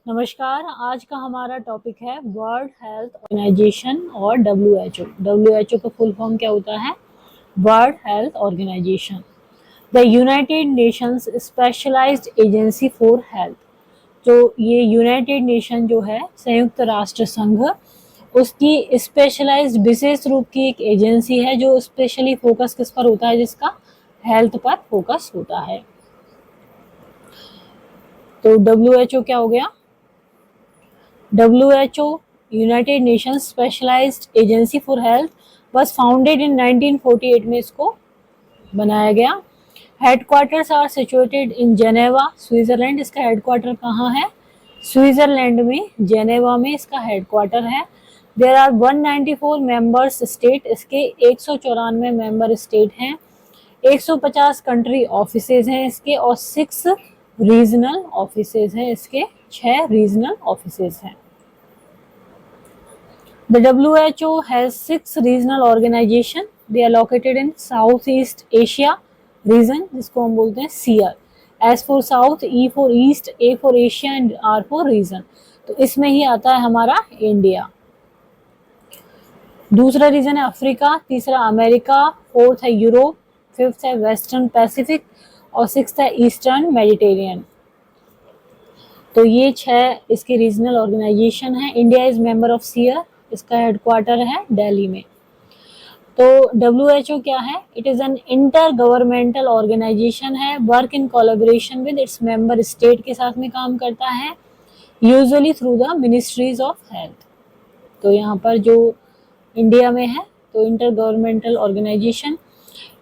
नमस्कार। आज का हमारा टॉपिक है वर्ल्ड हेल्थ ऑर्गेनाइजेशन और डब्ल्यूएचओ। डब्ल्यूएचओ का फुल फॉर्म क्या होता है? World Health Organization, the United Nations specialised agency for health. जो ये यूनाइटेड नेशन जो है, संयुक्त राष्ट्र संघ, उसकी स्पेशलाइज्ड विशेष रूप की एक एजेंसी है जो स्पेशली फोकस किस पर होता है? जिसका हेल्थ पर फोकस होता है। तो डब्ल्यूएचओ क्या हो गया? WHO, United Nations specialised agency for health, was founded in 1948 में इसको बनाया गया। Headquarters are situated in Geneva, Switzerland. इसका हेडक्वार्टर कहाँ है? स्विट्जरलैंड में, जेनेवा में इसका हेडक्वार्टर है। देयर आर 194 मेंबर्स स्टेट, इसके 194 मेंबर स्टेट हैं। 150 कंट्री ऑफिसेज हैं इसके, और 6 रीजनल ऑफिसेज हैं इसके, 6 रीजनल ऑफिसेज हैं। The WHO has 6 regional organizations. They are located in Southeast Asia region, जिसको हम बोलते हैं CR. S for South, E for East, A for Asia and R for region। तो इसमें ही आता है हमारा इंडिया। दूसरा रीजन है अफ्रीका, तीसरा अमेरिका, फोर्थ है यूरोप, फिफ्थ है वेस्टर्न पैसिफिक और सिक्स्थ है ईस्टर्न मेडिटेरियन। तो ये 6 इसके रीजनल ऑर्गेनाइजेशन है। India is member of SEAR, इसका हेडक्वार्टर है दिल्ली में। तो डब्ल्यूएचओ क्या है? It is an inter governmental organisation है, work in collaboration with its member state के साथ में काम करता है, usually through the ministries of health. तो यहाँ पर जो इंडिया में है, तो inter governmental organisation.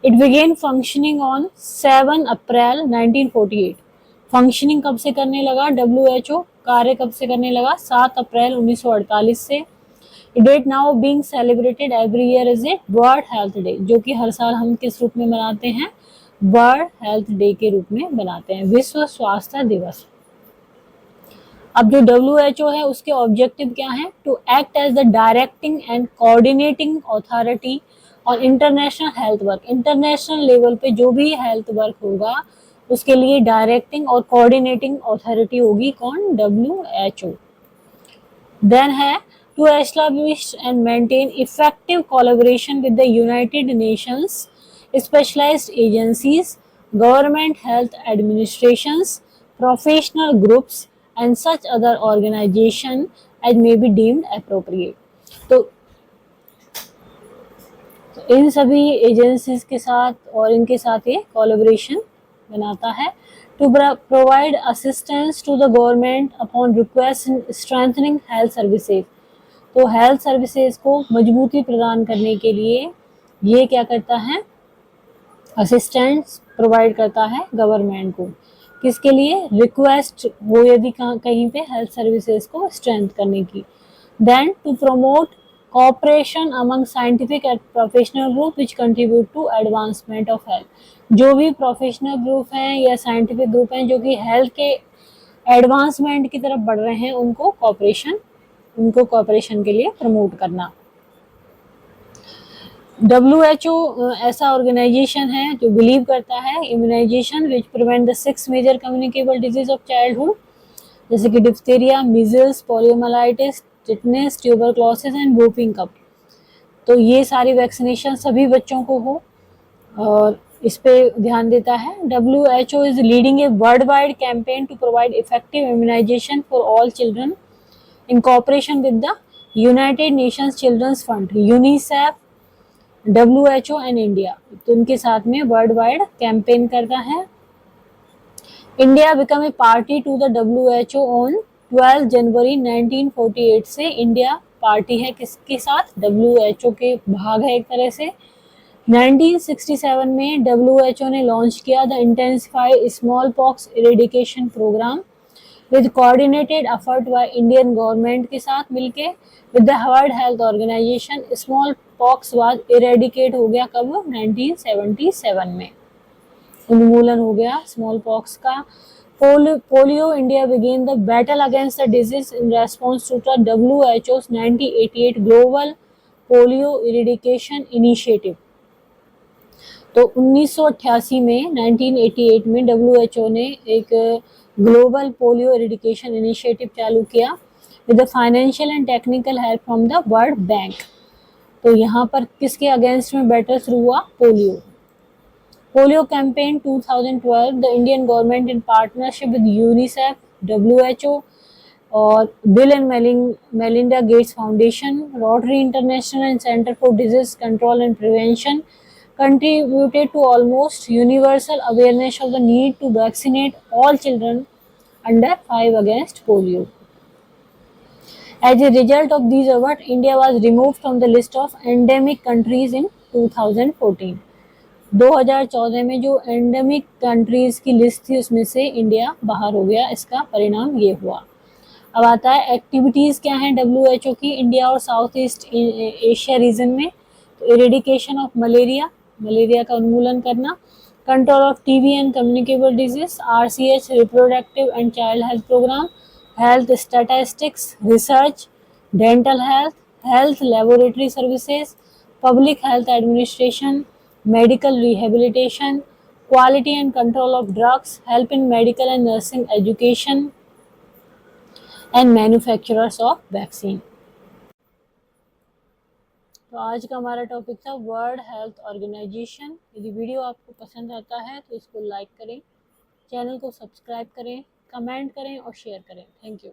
It began functioning on 7 April 1948। Functioning कब से करने लगा डब्ल्यूएचओ? कार्य कब से करने लगा? 7 अप्रैल 1948 से। Date now being celebrated every year is a World Health Day, जो कि हर साल हम किस रूप में मनाते हैं? वर्ल्ड हेल्थ डे के रूप में मनाते हैं, विश्व स्वास्थ्य दिवस। अब जो डब्ल्यूएचओ है उसके ऑब्जेक्टिव क्या है? To act as the directing and coordinating authority और international health work. International level पे जो भी हेल्थ वर्क होगा उसके लिए डायरेक्टिंग और कोऑर्डिनेटिंग अथॉरिटी होगी कौन? डब्ल्यूएचओ। देन है to establish and maintain effective collaboration with the United Nations, specialized agencies, government health administrations, professional groups and such other organization as may be deemed appropriate। तो इन सभी agencies के साथ और इनके साथ ये कोलैबोरेशन बनाता है। To provide assistance to the government upon request in strengthening health services. तो हेल्थ सर्विसेज को मजबूती प्रदान करने के लिए ये क्या करता है? असिस्टेंस प्रोवाइड करता है गवर्नमेंट को। किसके लिए? रिक्वेस्ट हो यदि कहीं पे हेल्थ सर्विसेज को स्ट्रेंथ करने की। Then to promote cooperation among scientific and professional group which contribute to advancement of health. जो भी प्रोफेशनल ग्रुप हैं या साइंटिफिक ग्रुप हैं जो कि हेल्थ के एडवांसमेंट की तरफ बढ़ रहे हैं, उनको कॉपरेशन के लिए प्रमोट करना। डब्ल्यूएचओ ऐसा ऑर्गेनाइजेशन है जो बिलीव करता है immunisation which prevent the 6 major communicable disease of childhood, जैसे कि diphtheria, measles, poliomyelitis, tetanus, tuberculosis and whooping cough. तो ये सारी वैक्सीनेशन सभी बच्चों को हो और इस पे ध्यान देता है। WHO is leading a world wide campaign to provide effective immunisation for all children in cooperation with the United Nations Children's Fund, UNICEF, WHO and India। तो उनके साथ में वर्ल्ड वाइड कैंपेन करता है। India become a party to the WHO on 12 January 1948 से India party है किसके साथ? WHO के भाग है एक तरह से। 1967 में WHO ने लॉन्च किया the intensified smallpox eradication programme with coordinated effort by Indian government के साथ मिलके with the World Health Organization. Smallpox was eradicate हो गया कब? 1977 में उन्मूलन हो गया स्मॉल पॉक्स का। Polio India began the battle against the disease in response to the WHO's 1988 global polio eradication initiative. तो 1988 में 1988 में WHO ने एक ग्लोबल पोलियो एरिडिकेशन इनिशिएटिव चालू किया with the financial and technical help from the world bank. तो यहाँ पर किसके अगेंस्ट में बैटल शुरू हुआ? Polio. Polio campaign 2012, the Indian government in partnership with UNICEF, WHO और bill and Melinda Gates foundation, rotary international and centre for disease control and prevention contributed to almost universal awareness of the need to vaccinate all children under 5 against polio. As a result of these efforts, India was removed from the list of endemic countries in 2014. 2014 में जो endemic countries की list थी उसमें से India बाहर हो गया। इसका परिणाम ये हुआ। अब आता है एक्टिविटीज़ क्या हैं WHO की इंडिया और साउथ ईस्ट एशिया रीजन में। तो इरेडिकेशन ऑफ मलेरिया, मलेरिया का उन्मूलन करना, control of TB and communicable disease, RCH reproductive and child health programme, health statistics, research, dental health, health laboratory services, public health administration, medical rehabilitation, quality and control of drugs, help in medical and nursing education and manufacturers of vaccine. तो आज का हमारा topic था World Health Organization. यदि video आपको पसंद आता है तो इसको लाइक करें, चैनल को सब्सक्राइब करें, कमेंट करें और शेयर करें। Thank you.